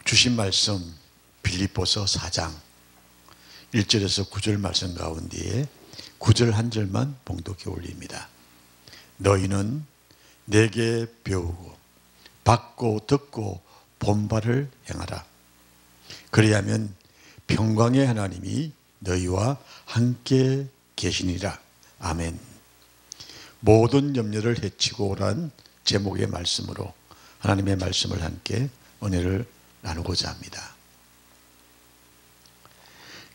주신 말씀 빌립보서 4장 1절에서 9절 말씀 가운데에 9절 한 절만 봉독해 올립니다. 너희는 내게 배우고 받고 듣고 본 바를 행하라. 그리하면 평강의 하나님이 너희와 함께 계시니라. 아멘. 모든 염려를 해치고 오란 제목의 말씀으로 하나님의 말씀을 함께 은혜를 나누고자 합니다.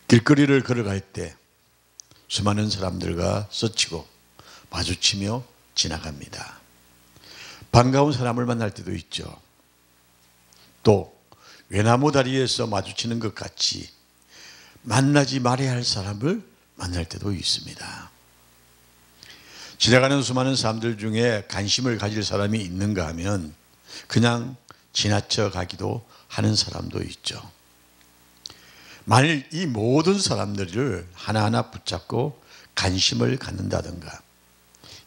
길거리를 걸어갈 때 수많은 사람들과 스치고 마주치며 지나갑니다. 반가운 사람을 만날 때도 있죠. 또 외나무 다리에서 마주치는 것 같이 만나지 말아야 할 사람을 만날 때도 있습니다. 지나가는 수많은 사람들 중에 관심을 가질 사람이 있는가 하면 그냥 지나쳐 가기도 하는 사람도 있죠. 만일 이 모든 사람들을 하나하나 붙잡고 관심을 갖는다든가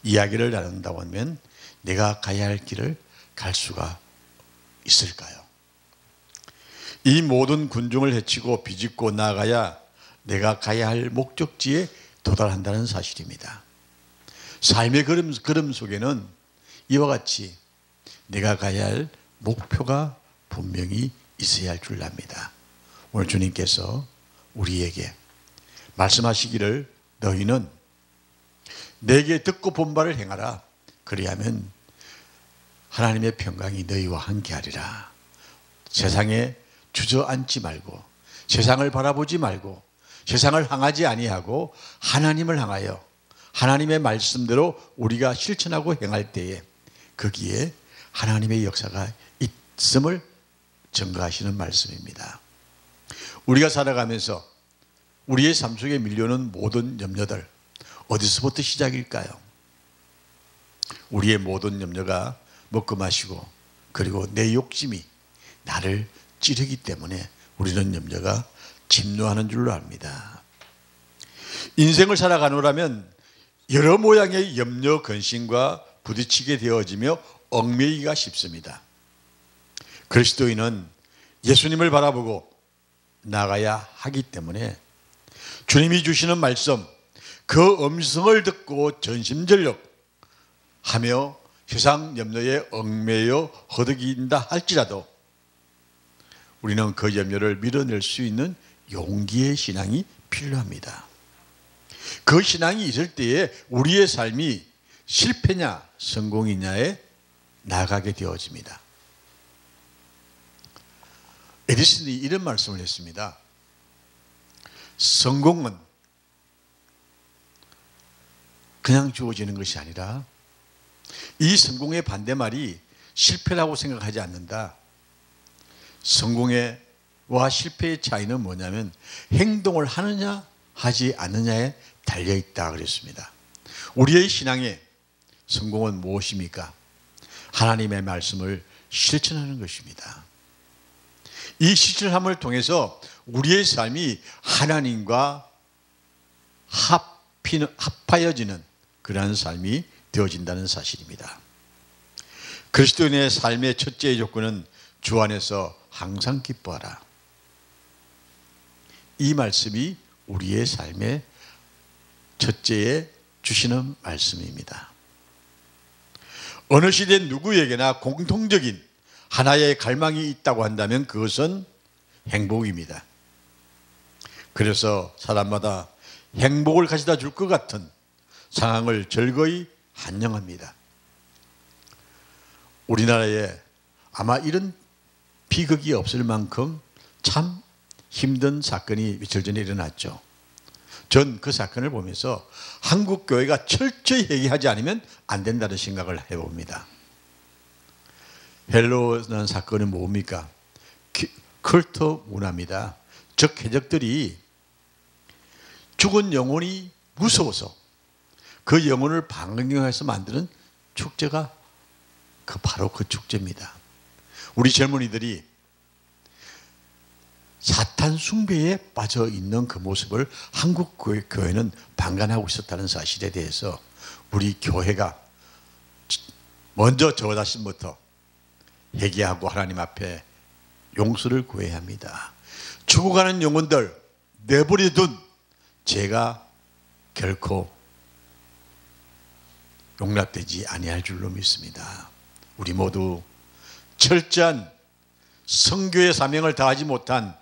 이야기를 나눈다고 하면 내가 가야 할 길을 갈 수가 있을까요? 이 모든 군중을 해치고 비집고 나가야 내가 가야 할 목적지에 도달한다는 사실입니다. 삶의 걸음 속에는 이와 같이 내가 가야 할 목표가 분명히 있어야 할 줄 압니다. 오늘 주님께서 우리에게 말씀하시기를 너희는 내게 듣고 본 바를 행하라. 그리하면 하나님의 평강이 너희와 함께하리라. 세상에 주저앉지 말고 세상을 바라보지 말고 세상을 향하지 아니하고 하나님을 향하여 하나님의 말씀대로 우리가 실천하고 행할 때에 거기에 하나님의 역사가 있음을 증거하시는 말씀입니다. 우리가 살아가면서 우리의 삶 속에 밀려오는 모든 염려들 어디서부터 시작일까요? 우리의 모든 염려가 먹고 마시고 그리고 내 욕심이 나를 찌르기 때문에 우리는 염려가 진노하는 줄로 압니다. 인생을 살아가노라면 여러 모양의 염려 근심과 부딪히게 되어지며 얽매이기가 쉽습니다. 그리스도인은 예수님을 바라보고 나가야 하기 때문에 주님이 주시는 말씀 그 음성을 듣고 전심전력 하며 세상 염려에 얽매여 허덕인다 할지라도 우리는 그 염려를 밀어낼 수 있는 용기의 신앙이 필요합니다. 그 신앙이 있을 때에 우리의 삶이 실패냐 성공이냐에 나가게 되어집니다. 에디슨이 이런 말씀을 했습니다. 성공은 그냥 주어지는 것이 아니라 이 성공의 반대말이 실패라고 생각하지 않는다. 성공과 실패의 차이는 뭐냐면 행동을 하느냐 하지 않느냐에 달려있다 그랬습니다. 우리의 신앙의 성공은 무엇입니까? 하나님의 말씀을 실천하는 것입니다. 이 실천함을 통해서 우리의 삶이 하나님과 합하여지는 그러한 삶이 되어진다는 사실입니다. 그리스도인의 삶의 첫째 조건은 주 안에서 항상 기뻐하라. 이 말씀이 우리의 삶의 첫째에 주시는 말씀입니다. 어느 시대 누구에게나 공통적인 하나의 갈망이 있다고 한다면 그것은 행복입니다. 그래서 사람마다 행복을 가져다 줄 것 같은 상황을 즐거이 환영합니다. 우리나라에 아마 이런 비극이 없을 만큼 참 힘든 사건이 며칠 전에 일어났죠. 전 그 사건을 보면서 한국 교회가 철저히 회개하지 않으면 안 된다는 생각을 해봅니다. 헬로라는 사건은 뭡니까? 컬트 문화입니다. 즉 해적들이 죽은 영혼이 무서워서 그 영혼을 방경해서 만드는 축제가 바로 그 축제입니다. 우리 젊은이들이 사탄 숭배에 빠져 있는 그 모습을 한국 교회는 방관하고 있었다는 사실에 대해서 우리 교회가 먼저 저 자신부터 회개하고 하나님 앞에 용서를 구해야 합니다. 죽어가는 영혼들 내버려둔 죄가 결코 용납되지 아니할 줄로 믿습니다. 우리 모두 철저한 선교의 사명을 다하지 못한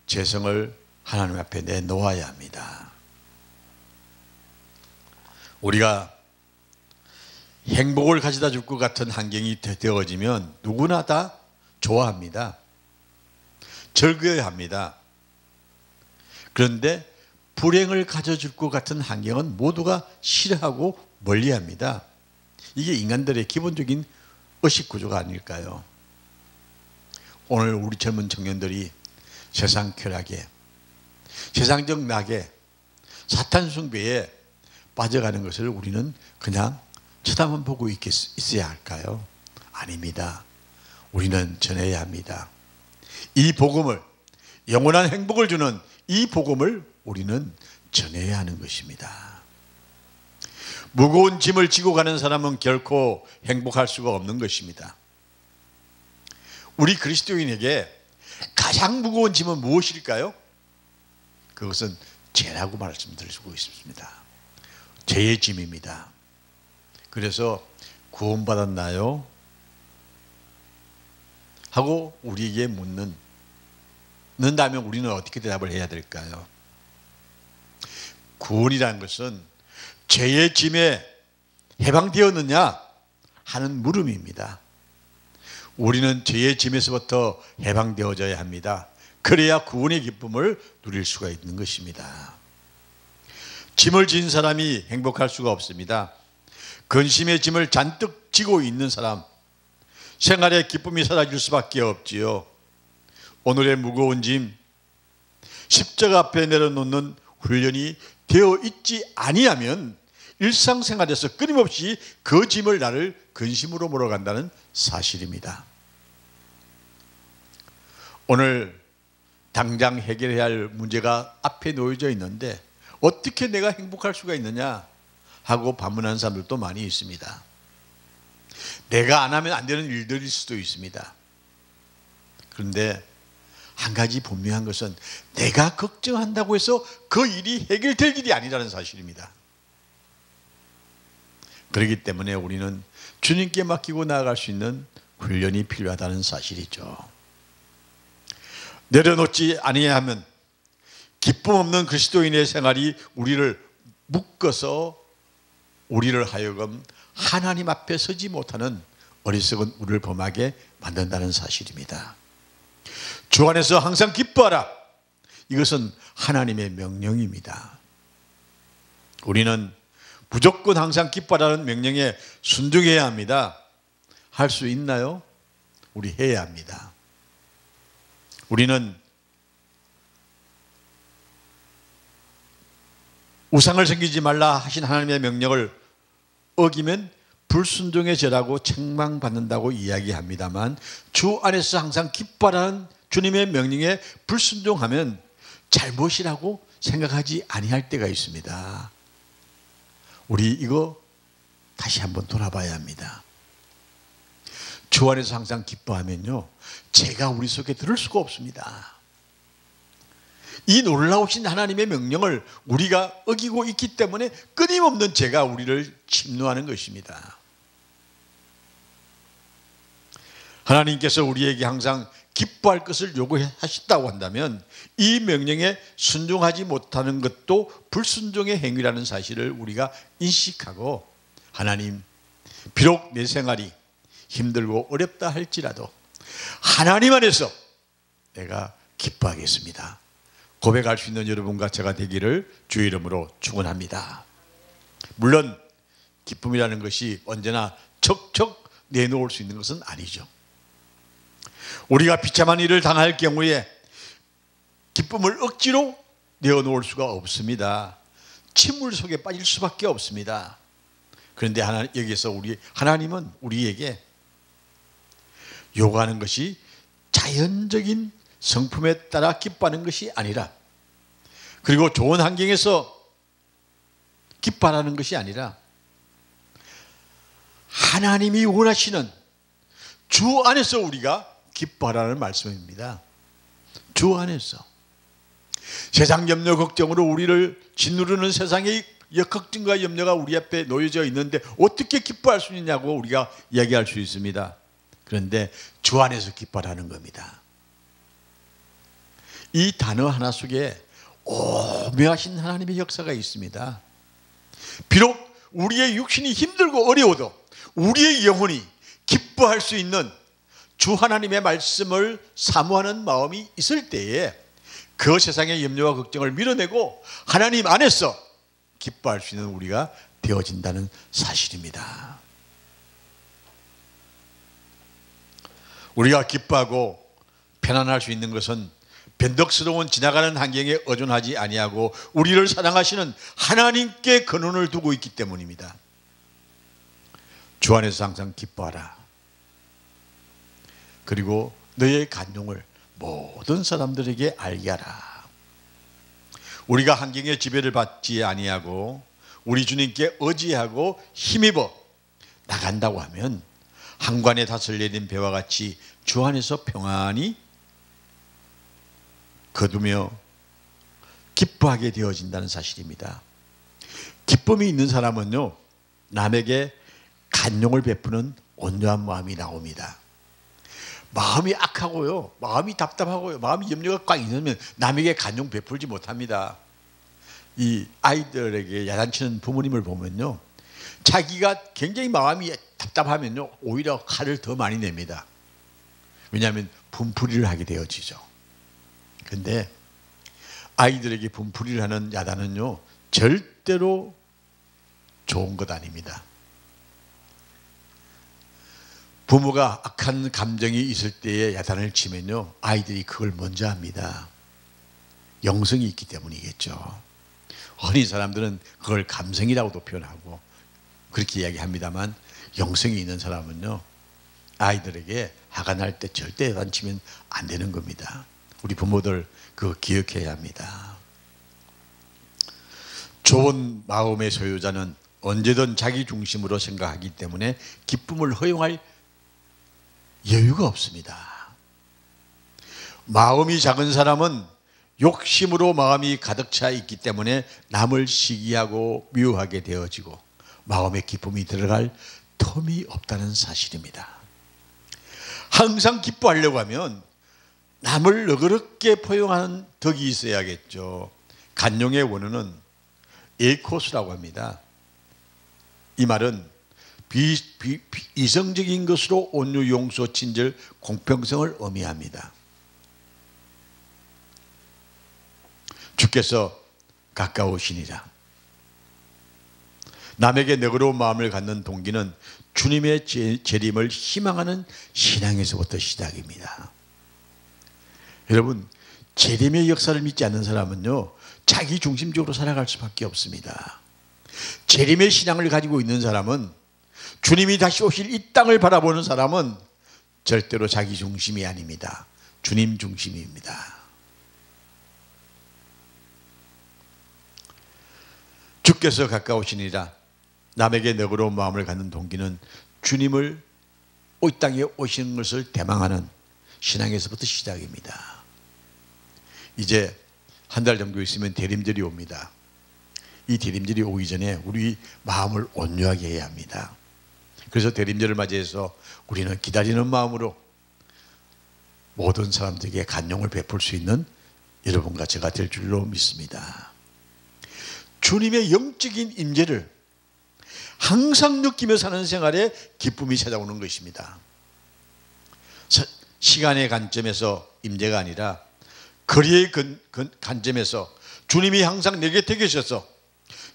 죄성을 하나님 앞에 내놓아야 합니다. 우리가 행복을 가져다 줄 것 같은 환경이 되어지면 누구나 다 좋아합니다. 즐거워합니다. 그런데 불행을 가져줄 것 같은 환경은 모두가 싫어하고 멀리합니다. 이게 인간들의 기본적인 의식 구조가 아닐까요? 오늘 우리 젊은 청년들이 세상 쾌락에, 세상적 낙에, 사탄 숭배에 빠져가는 것을 우리는 그냥 쳐다만 보고 있어야 할까요? 아닙니다. 우리는 전해야 합니다. 이 복음을, 영원한 행복을 주는 이 복음을 우리는 전해야 하는 것입니다. 무거운 짐을 지고 가는 사람은 결코 행복할 수가 없는 것입니다. 우리 그리스도인에게 가장 무거운 짐은 무엇일까요? 그것은 죄라고 말씀드리고 있습니다. 죄의 짐입니다. 그래서 구원받았나요? 하고 우리에게 묻는다면 우리는 어떻게 대답을 해야 될까요? 구원이라는 것은 죄의 짐에 해방되었느냐 하는 물음입니다. 우리는 죄의 짐에서부터 해방되어져야 합니다. 그래야 구원의 기쁨을 누릴 수가 있는 것입니다. 짐을 진 사람이 행복할 수가 없습니다. 근심의 짐을 잔뜩 지고 있는 사람, 생활의 기쁨이 사라질 수밖에 없지요. 오늘의 무거운 짐, 십자가 앞에 내려놓는 훈련이 되어 있지 아니하면 일상생활에서 끊임없이 그 짐을 나를 근심으로 몰아간다는 사실입니다. 오늘 당장 해결해야 할 문제가 앞에 놓여져 있는데 어떻게 내가 행복할 수가 있느냐 하고 반문하는 사람들도 많이 있습니다. 내가 안 하면 안 되는 일들일 수도 있습니다. 그런데 한 가지 분명한 것은 내가 걱정한다고 해서 그 일이 해결될 일이 아니라는 사실입니다. 그렇기 때문에 우리는 주님께 맡기고 나아갈 수 있는 훈련이 필요하다는 사실이죠. 내려놓지 아니하면 기쁨 없는 그리스도인의 생활이 우리를 묶어서 우리를 하여금 하나님 앞에 서지 못하는 어리석은 우리를 범하게 만든다는 사실입니다. 주 안에서 항상 기뻐하라. 이것은 하나님의 명령입니다. 우리는 무조건 항상 기뻐하라는 명령에 순종해야 합니다. 할 수 있나요? 우리 해야 합니다. 우리는 우상을 섬기지 말라 하신 하나님의 명령을 어기면 불순종의 죄라고 책망받는다고 이야기합니다만 주 안에서 항상 기뻐하라는 주님의 명령에 불순종하면 잘못이라고 생각하지 아니할 때가 있습니다. 우리 이거 다시 한번 돌아봐야 합니다. 주 안에서 항상 기뻐하면요, 죄가 우리 속에 들을 수가 없습니다. 이 놀라우신 하나님의 명령을 우리가 어기고 있기 때문에 끊임없는 죄가 우리를 침노하는 것입니다. 하나님께서 우리에게 항상 기뻐할 것을 요구하셨다고 한다면 이 명령에 순종하지 못하는 것도 불순종의 행위라는 사실을 우리가 인식하고, 하나님, 비록 내 생활이 힘들고 어렵다 할지라도 하나님 안에서 내가 기뻐하겠습니다. 고백할 수 있는 여러분과 제가 되기를 주의 이름으로 축원합니다. 물론 기쁨이라는 것이 언제나 척척 내놓을 수 있는 것은 아니죠. 우리가 비참한 일을 당할 경우에 기쁨을 억지로 내어놓을 수가 없습니다. 침울 속에 빠질 수밖에 없습니다. 그런데 여기서 하나님은 우리에게 요구하는 것이 자연적인 성품에 따라 기뻐하는 것이 아니라, 그리고 좋은 환경에서 기뻐하는 것이 아니라, 하나님이 원하시는 주 안에서 우리가 기뻐하라는 말씀입니다. 주 안에서. 세상 염려 걱정으로 우리를 짓누르는 세상의 걱정과 염려가 우리 앞에 놓여져 있는데 어떻게 기뻐할 수 있냐고 우리가 얘기할 수 있습니다. 그런데 주 안에서 기뻐하라는 겁니다. 이 단어 하나 속에 오묘하신 하나님의 역사가 있습니다. 비록 우리의 육신이 힘들고 어려워도 우리의 영혼이 기뻐할 수 있는 주 하나님의 말씀을 사모하는 마음이 있을 때에 그 세상의 염려와 걱정을 밀어내고 하나님 안에서 기뻐할 수 있는 우리가 되어진다는 사실입니다. 우리가 기뻐하고 편안할 수 있는 것은 변덕스러운 지나가는 환경에 의존하지 아니하고 우리를 사랑하시는 하나님께 근원을 두고 있기 때문입니다. 주 안에서 항상 기뻐하라. 그리고 너의 간용을 모든 사람들에게 알게 하라. 우리가 환경의 지배를 받지 아니하고 우리 주님께 의지하고 힘입어 나간다고 하면 한관에 닷을 내린 배와 같이 주 안에서 평안히 거두며 기뻐하게 되어진다는 사실입니다. 기쁨이 있는 사람은요, 남에게 간용을 베푸는 온유한 마음이 나옵니다. 마음이 악하고요, 마음이 답답하고요, 마음이 염려가 꽉 있으면 남에게 간용 베풀지 못합니다. 이 아이들에게 야단치는 부모님을 보면요, 자기가 굉장히 마음이 답답하면요 오히려 화를 더 많이 냅니다. 왜냐하면 분풀이를 하게 되어지죠. 그런데 아이들에게 분풀이를 하는 야단은요 절대로 좋은 것 아닙니다. 부모가 악한 감정이 있을 때에 야단을 치면요 아이들이 그걸 먼저 합니다. 영성이 있기 때문이겠죠. 흔히 사람들은 그걸 감성이라고도 표현하고 그렇게 이야기합니다만 영성이 있는 사람은요 아이들에게 화가 날 때 절대 야단치면 안 되는 겁니다. 우리 부모들 그거 기억해야 합니다. 좋은 마음의 소유자는 언제든 자기 중심으로 생각하기 때문에 기쁨을 허용할 여유가 없습니다. 마음이 작은 사람은 욕심으로 마음이 가득 차 있기 때문에 남을 시기하고 미워하게 되어지고 마음에 기쁨이 들어갈 틈이 없다는 사실입니다. 항상 기뻐하려고 하면 남을 너그럽게 포용하는 덕이 있어야겠죠. 간용의 원어는 에코스라고 합니다. 이 말은 이성적인 것으로 온유, 용서, 친절, 공평성을 의미합니다. 주께서 가까우시니라. 남에게 너그러운 마음을 갖는 동기는 주님의 재림을 희망하는 신앙에서부터 시작입니다. 여러분, 재림의 역사를 믿지 않는 사람은요 자기 중심적으로 살아갈 수밖에 없습니다. 재림의 신앙을 가지고 있는 사람은, 주님이 다시 오실 이 땅을 바라보는 사람은 절대로 자기 중심이 아닙니다. 주님 중심입니다. 주께서 가까우시니라. 남에게 너그러운 마음을 갖는 동기는 주님을 이 땅에 오시는 것을 대망하는 신앙에서부터 시작입니다. 이제 한 달 정도 있으면 대림절이 옵니다. 이 대림절이 오기 전에 우리 마음을 온유하게 해야 합니다. 그래서 대림절을 맞이해서 우리는 기다리는 마음으로 모든 사람들에게 간용을 베풀 수 있는 여러분과 제가 될 줄로 믿습니다. 주님의 영적인 임재를 항상 느끼며 사는 생활에 기쁨이 찾아오는 것입니다. 시간의 관점에서 임재가 아니라 거리의 관점에서 주님이 항상 내 곁에 계셔서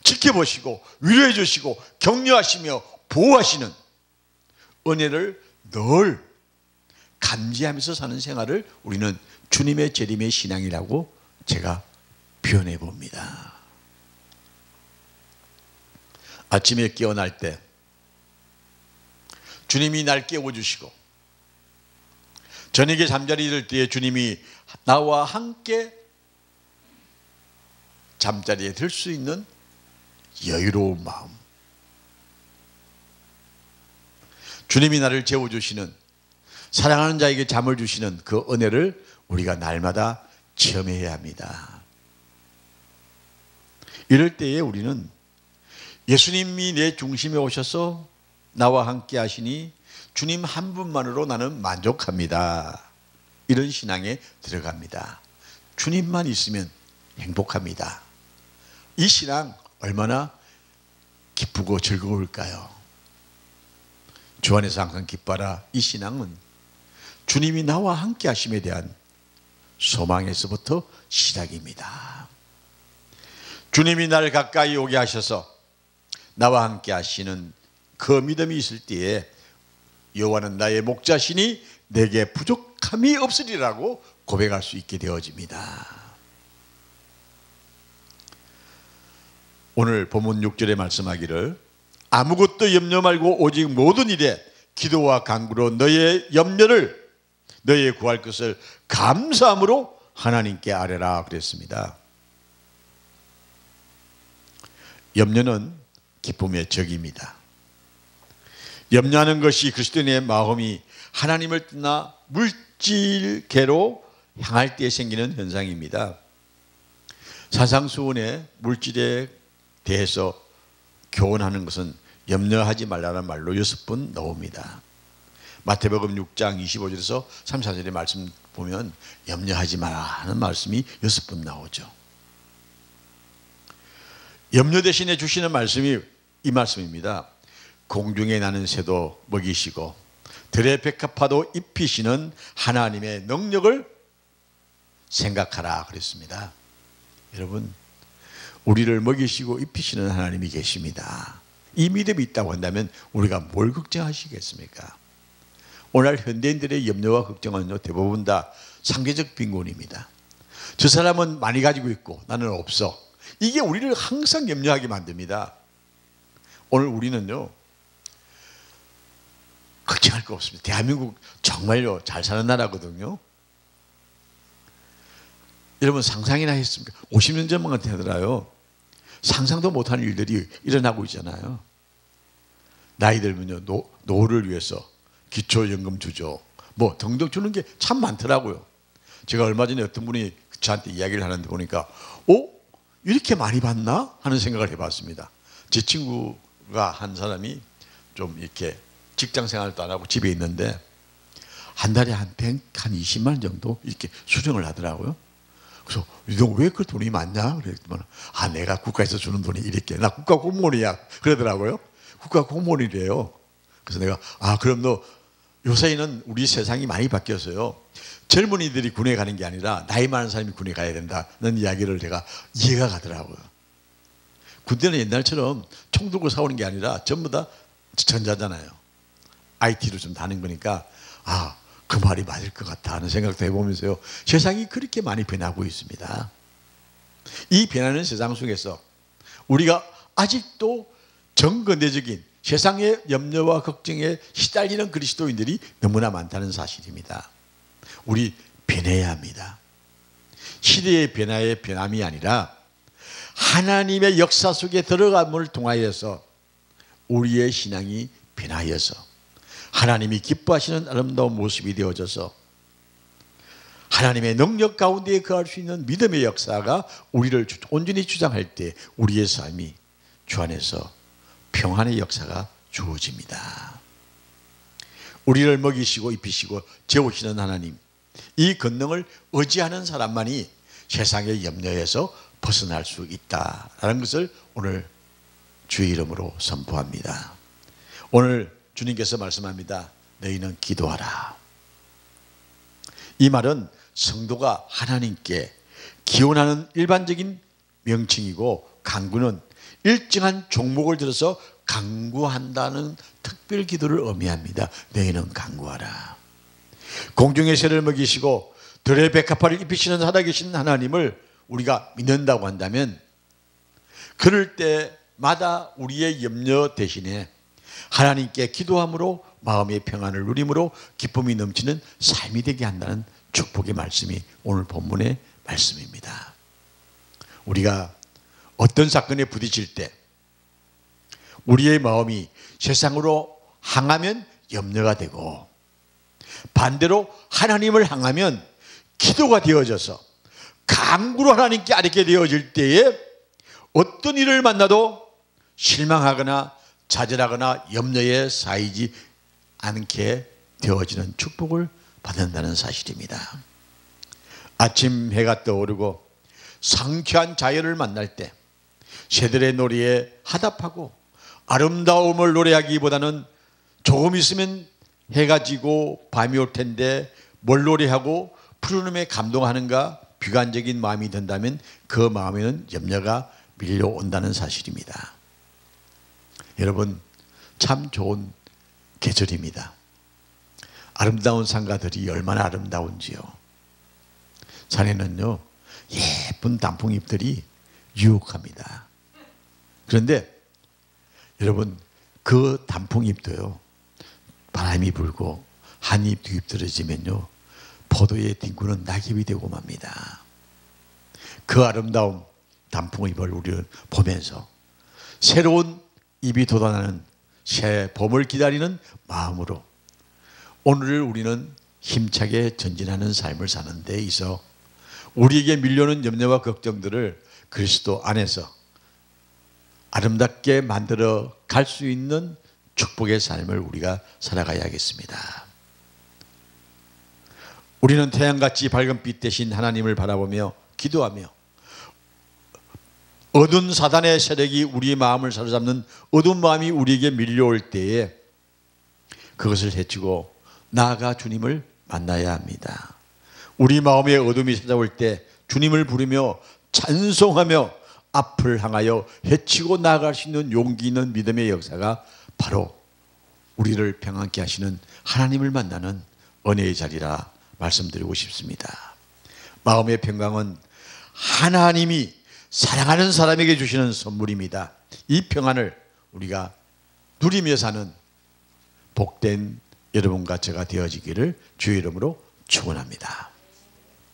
지켜보시고 위로해 주시고 격려하시며 보호하시는 은혜를 늘 감지하면서 사는 생활을 우리는 주님의 재림의 신앙이라고 제가 표현해 봅니다. 아침에 깨어날 때 주님이 날 깨워주시고 저녁에 잠자리 들 때에 주님이 나와 함께 잠자리에 들 수 있는 여유로운 마음, 주님이 나를 재워주시는 사랑하는 자에게 잠을 주시는 그 은혜를 우리가 날마다 체험해야 합니다. 이럴 때에 우리는 예수님이 내 중심에 오셔서 나와 함께 하시니 주님 한 분만으로 나는 만족합니다. 이런 신앙에 들어갑니다. 주님만 있으면 행복합니다. 이 신앙 얼마나 기쁘고 즐거울까요? 주 안에서 항상 기뻐라. 이 신앙은 주님이 나와 함께 하심에 대한 소망에서부터 시작입니다. 주님이 나를 가까이 오게 하셔서 나와 함께 하시는 그 믿음이 있을 때에 여호와는 나의 목자시니 내게 부족함이 없으리라고 고백할 수 있게 되어집니다. 오늘 본문 6절에 말씀하기를 아무것도 염려 말고 오직 모든 일에 기도와 간구로 너의 염려를 너의 구할 것을 감사함으로 하나님께 아뢰라 그랬습니다. 염려는 기쁨의 적입니다. 염려하는 것이 그리스도인의 마음이 하나님을 떠나 물질계로 향할 때 생기는 현상입니다. 산상수훈의 물질에 대해서 교훈하는 것은 염려하지 말라는 말로 6번 나옵니다. 마태복음 6장 25절에서 3, 4절의 말씀 보면 염려하지 마라 하는 말씀이 6번 나오죠. 염려 대신에 주시는 말씀이 이 말씀입니다. 공중에 나는 새도 먹이시고 들의 백합화도 입히시는 하나님의 능력을 생각하라 그랬습니다. 여러분, 우리를 먹이시고 입히시는 하나님이 계십니다. 이 믿음이 있다고 한다면 우리가 뭘 걱정하시겠습니까? 오늘 현대인들의 염려와 걱정은 대부분 다 상대적 빈곤입니다. 저 사람은 많이 가지고 있고 나는 없어. 이게 우리를 항상 염려하게 만듭니다. 오늘 우리는요, 걱정할 거 없습니다. 대한민국 정말요 잘 사는 나라거든요. 여러분 상상이나 했습니까? 50년 전만 되더라요. 상상도 못하는 일들이 일어나고 있잖아요. 나이 들면요 노후를 위해서 기초연금 주죠. 뭐 등등 주는 게 참 많더라고요. 제가 얼마 전에 어떤 분이 저한테 이야기를 하는데 보니까 이렇게 많이 받나? 하는 생각을 해봤습니다. 제 친구가 한 사람이 좀 이렇게 직장 생활도 안 하고 집에 있는데 한 달에 한 20만 정도 이렇게 수령을 하더라고요. 그래서 너 왜 그 돈이 많냐? 그랬더니 내가 국가에서 주는 돈이 이렇게 나 국가 공무원이야 그러더라고요. 국가 공무원이래요. 그래서 내가 그럼 너 요새는 우리 세상이 많이 바뀌었어요. 젊은이들이 군에 가는 게 아니라 나이 많은 사람이 군에 가야 된다는 이야기를 제가 이해가 가더라고요. 군대는 옛날처럼 총 들고 싸우는 게 아니라 전부 다 전자잖아요. IT로 좀 다는 거니까 그 말이 맞을 것 같다 하는 생각도 해보면서요. 세상이 그렇게 많이 변하고 있습니다. 이 변하는 세상 속에서 우리가 아직도 정근대적인 세상의 염려와 걱정에 시달리는 그리스도인들이 너무나 많다는 사실입니다. 우리 변해야 합니다. 시대의 변화의 변함이 아니라 하나님의 역사 속에 들어감을 통하여서 우리의 신앙이 변하여서 하나님이 기뻐하시는 아름다운 모습이 되어져서 하나님의 능력 가운데 거할 수 있는 믿음의 역사가 우리를 온전히 주장할 때 우리의 삶이 주 안에서 평안의 역사가 주어집니다. 우리를 먹이시고 입히시고 재우시는 하나님, 이 권능을 의지하는 사람만이 세상의 염려에서 벗어날 수 있다라는 것을 오늘 주의 이름으로 선포합니다. 오늘 주님께서 말씀합니다. 너희는 기도하라. 이 말은 성도가 하나님께 기원하는 일반적인 명칭이고 간구는 일정한 종목을 들어서 간구한다는 특별 기도를 의미합니다. 너희는 간구하라. 공중의 새를 먹이시고 들의 백합화를 입히시는 살아계신 하나님을 우리가 믿는다고 한다면 그럴 때마다 우리의 염려 대신에 하나님께 기도함으로 마음의 평안을 누림으로 기쁨이 넘치는 삶이 되게 한다는 축복의 말씀이 오늘 본문의 말씀입니다. 우리가 어떤 사건에 부딪힐 때 우리의 마음이 세상으로 향하면 염려가 되고 반대로 하나님을 향하면 기도가 되어져서 강구로 하나님께 아뢰게 되어질 때에 어떤 일을 만나도 실망하거나 좌절하거나 염려에 쌓이지 않게 되어지는 축복을 받는다는 사실입니다. 아침 해가 떠오르고 상쾌한 자연을 만날 때 새들의 노래에 화답하고 아름다움을 노래하기보다는 조금 있으면 해가 지고 밤이 올 텐데 뭘 노래하고 푸르름에 감동하는가 비관적인 마음이 든다면 그 마음에는 염려가 밀려온다는 사실입니다. 여러분, 참 좋은 계절입니다. 아름다운 상가들이 얼마나 아름다운지요. 산에는요 예쁜 단풍잎들이 유혹합니다. 그런데 여러분, 그 단풍잎도요 바람이 불고 한 잎 두 잎 떨어지면요 포도의 딩구는 낙엽이 되고 맙니다. 그 아름다운 단풍잎을 우리는 보면서 새로운 잎이 돋아나는 새 봄을 기다리는 마음으로 오늘을 우리는 힘차게 전진하는 삶을 사는 데 있어 우리에게 밀려오는 염려와 걱정들을 그리스도 안에서 아름답게 만들어 갈 수 있는 축복의 삶을 우리가 살아가야겠습니다. 우리는 태양같이 밝은 빛 대신 하나님을 바라보며 기도하며 어두운 사단의 세력이 우리의 마음을 사로잡는 어두운 마음이 우리에게 밀려올 때에 그것을 헤치고 나아가 주님을 만나야 합니다. 우리 마음에 어둠이 찾아올 때 주님을 부르며 찬송하며 앞을 향하여 헤치고 나아갈 수 있는 용기 있는 믿음의 역사가 바로 우리를 평안케 하시는 하나님을 만나는 은혜의 자리라 말씀드리고 싶습니다. 마음의 평강은 하나님이 사랑하는 사람에게 주시는 선물입니다. 이 평안을 우리가 누리며 사는 복된 여러분과 제가 되어지기를 주의 이름으로 축원합니다.